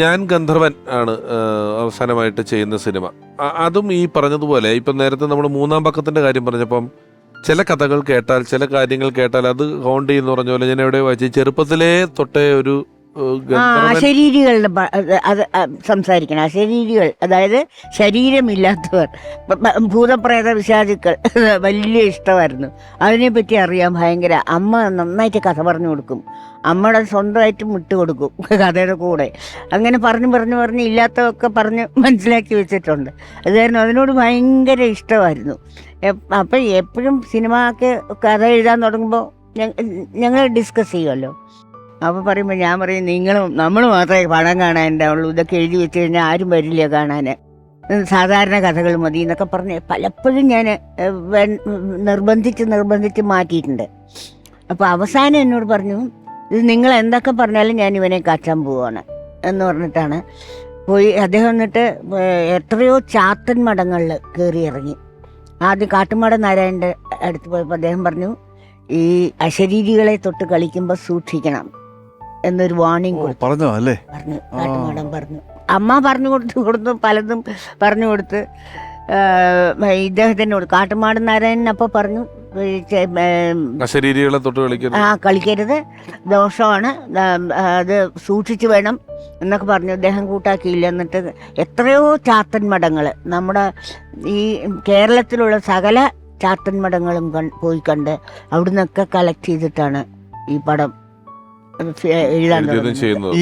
ഞാൻ ഗന്ധർവൻ ആണ് അവസാനമായിട്ട് ചെയ്യുന്ന സിനിമ. അതും ഈ പറഞ്ഞതുപോലെ ഇപ്പം നേരത്തെ നമ്മൾ മൂന്നാം പക്കത്തിന്റെ കാര്യം പറഞ്ഞപ്പം ചില കഥകൾ കേട്ടാൽ, ചില കാര്യങ്ങൾ കേട്ടാൽ അത് ഹോണ്ട് ചെയ്യുന്ന പറഞ്ഞ പോലെ ഞാൻ എവിടെ വായിച്ചു, ചെറുപ്പത്തിലേ തൊട്ടേ ഒരു അശരീരികളുടെ അത് സംസാരിക്കണം. അശരീരികൾ, അതായത് ശരീരമില്ലാത്തവർ, ഭൂതപ്രേത വിശാചുക്കൾ വലിയ ഇഷ്ടമായിരുന്നു. അതിനെപ്പറ്റി അറിയാൻ ഭയങ്കര. അമ്മ നന്നായിട്ട് കഥ പറഞ്ഞു കൊടുക്കും, അമ്മയുടെ സ്വന്തമായിട്ടും വിട്ടുകൊടുക്കും കഥയുടെ കൂടെ. അങ്ങനെ പറഞ്ഞ് ഇല്ലാത്തതൊക്കെ പറഞ്ഞ് മനസ്സിലാക്കി വെച്ചിട്ടുണ്ട്. അത് കാരണം അതിനോട് ഭയങ്കര ഇഷ്ടമായിരുന്നു. അപ്പം എപ്പോഴും സിനിമക്ക് കഥ എഴുതാൻ തുടങ്ങുമ്പോൾ ഞങ്ങൾ ഡിസ്കസ് ചെയ്യുമല്ലോ. അപ്പോൾ പറയുമ്പോൾ ഞാൻ പറയും, നമ്മൾ മാത്രമേ പടം കാണാനുണ്ടാവുള്ളൂ, ഇതൊക്കെ എഴുതി വെച്ച് കഴിഞ്ഞാൽ ആരും വരില്ല കാണാൻ, സാധാരണ കഥകൾ മതി എന്നൊക്കെ പറഞ്ഞ് പലപ്പോഴും ഞാൻ നിർബന്ധിച്ച് മാറ്റിയിട്ടുണ്ട്. അപ്പോൾ അവസാനം എന്നോട് പറഞ്ഞു, ഇത് നിങ്ങൾ എന്തൊക്കെ പറഞ്ഞാലും ഞാൻ ഇവനെ കാച്ചാൻ പോവാണ് എന്ന് പറഞ്ഞിട്ടാണ് പോയി. അദ്ദേഹം എന്നിട്ട് എത്രയോ ചാത്തൻ മഠങ്ങളിൽ കയറി ഇറങ്ങി. ആദ്യം കാട്ടുമട നാരായണൻ്റെ അടുത്ത് പോയപ്പോൾ അദ്ദേഹം പറഞ്ഞു, ഈ അശരീരികളെ തൊട്ട് കളിക്കുമ്പോൾ സൂക്ഷിക്കണം എന്നൊരു വാർണിംഗ് പറഞ്ഞു. കാട്ടുമടം പറഞ്ഞു. അമ്മ പറഞ്ഞു കൊടുത്തു പലതും പറഞ്ഞു കൊടുത്ത് ഇദ്ദേഹത്തിനോട് കാട്ടുമാടൻ നാരായണൻ അപ്പോൾ പറഞ്ഞു, കളിക്കരുത്, ദോഷമാണ്, അത് സൂക്ഷിച്ചു വേണം എന്നൊക്കെ പറഞ്ഞു. അദ്ദേഹം കൂട്ടാക്കിയില്ല. എന്നിട്ട് എത്രയോ ചാത്തൻ മഠങ്ങൾ, നമ്മുടെ ഈ കേരളത്തിലുള്ള സകല ചാത്തൻ മഠങ്ങളും പോയി കണ്ട് അവിടുന്നൊക്കെ കളക്ട് ചെയ്തിട്ടാണ് ഈ പടം എഴുതാൻ.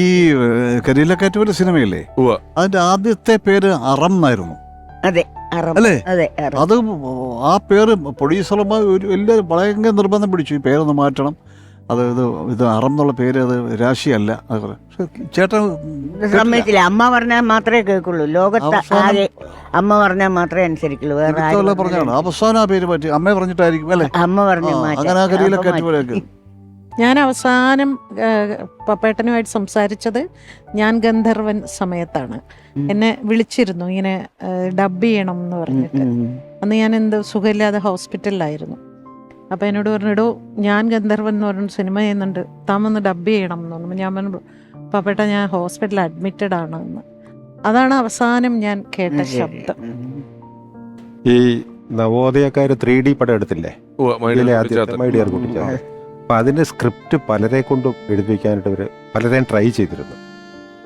ഈ കരിയിലക്കാറ്റ് സിനിമയില്ലേ, അതിന്റെ ആദ്യത്തെ പേര് അറം എന്നായിരുന്നു. അതെ, അല്ലേ? അത് ആ പേര് പ്രൊഡ്യൂസർമാർ എല്ലാവരും ഭയങ്കര നിർബന്ധം പിടിച്ചു, ഈ പേരൊന്ന് മാറ്റണം, അത് ഇത് അറം എന്നുള്ള പേര് അത് രാശിയല്ല. ചേട്ടൻ സമ്മതിച്ചില്ല. അമ്മ പറഞ്ഞാൽ മാത്രമേ കേൾക്കുള്ളൂ, ലോകത്ത് ആകെ അമ്മ പറഞ്ഞാൽ മാത്രമേ അനുസരിക്കുള്ളൂ. വേറെ പറഞ്ഞാണ് അവസാനം ആ പേര് മാറ്റി, അമ്മ പറഞ്ഞിട്ടായിരിക്കും അല്ലേ? അമ്മ പറഞ്ഞു. അങ്ങനെ ആ കരിയിലക്കാറ്റ് പോലെയൊക്കെ. ഞാൻ അവസാനം പപ്പേട്ടനുമായിട്ട് സംസാരിച്ചത് ഞാൻ ഗന്ധർവൻ സമയത്താണ്. എന്നെ വിളിച്ചിരുന്നു ഇങ്ങനെ ഡബ് ചെയ്യണം എന്ന് പറഞ്ഞിട്ട്. അന്ന് ഞാൻ സുഖമില്ലാതെ ഹോസ്പിറ്റലിലായിരുന്നു. അപ്പോൾ എന്നോട് പറഞ്ഞിടോ, ഞാൻ ഗന്ധർവൻ എന്ന് പറഞ്ഞ സിനിമ ചെയ്യുന്നുണ്ട്, താമൊന്ന് ഡബ് ചെയ്യണം എന്ന് പറഞ്ഞു. ഞാൻ പറഞ്ഞു, പപ്പേട്ട ഞാൻ ഹോസ്പിറ്റലിൽ അഡ്മിറ്റഡ് ആണ് എന്ന്. അതാണ് അവസാനം ഞാൻ കേട്ട ശബ്ദം. ഈ നവോദയക്കാർ 3D പടം എടുത്തില്ലേ, മൈ ഡിയർ കുട്ടിച്ചാത്തൻ. അപ്പം അതിൻ്റെ സ്ക്രിപ്റ്റ് പലരെ കൊണ്ടും എഴുതിപ്പിക്കാനായിട്ട് ഇവർ പലരെയും ട്രൈ ചെയ്തിരുന്നു.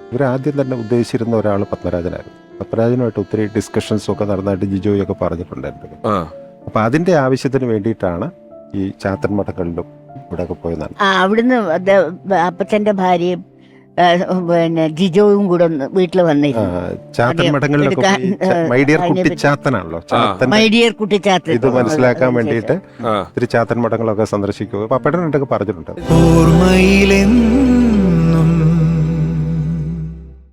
ഇവരാദ്യം തന്നെ ഉദ്ദേശിച്ചിരുന്ന ഒരാൾ പത്മരാജനായിരുന്നു. പത്മരാജനുമായിട്ട് ഒത്തിരി ഡിസ്കഷൻസും ഒക്കെ നടന്നായിട്ട് ജിജോയൊക്കെ പറഞ്ഞിട്ടുണ്ടായിരുന്നു. അപ്പം അതിൻ്റെ ആവശ്യത്തിന് വേണ്ടിയിട്ടാണ് ഈ ചാത്തൻ മഠങ്ങളിലും ഇവിടെ ഒക്കെ പോയതാണ്. അവിടുന്ന് അപ്പച്ചൻ്റെ ഭാര്യയും പിന്നെ ജിജോയും കൂടെ വീട്ടിൽ വന്നിരുന്നു. ചാത്തൻ മഠങ്ങളിലൊക്കെ മൈ ഡിയർ കുട്ടിച്ചാത്തനാണല്ലോ, മൈ ഡിയർ കുട്ടിച്ചാത്തൻ ഇത് മനസ്സിലാക്കാൻ വേണ്ടിയിട്ട് ഇത്തിരി ചാത്തൻ മഠങ്ങളൊക്കെ സന്ദർശിക്കുക പപ്പേട്ടനൊക്കെ പറഞ്ഞിട്ടുണ്ട്. ഓർമ്മയിലെന്നും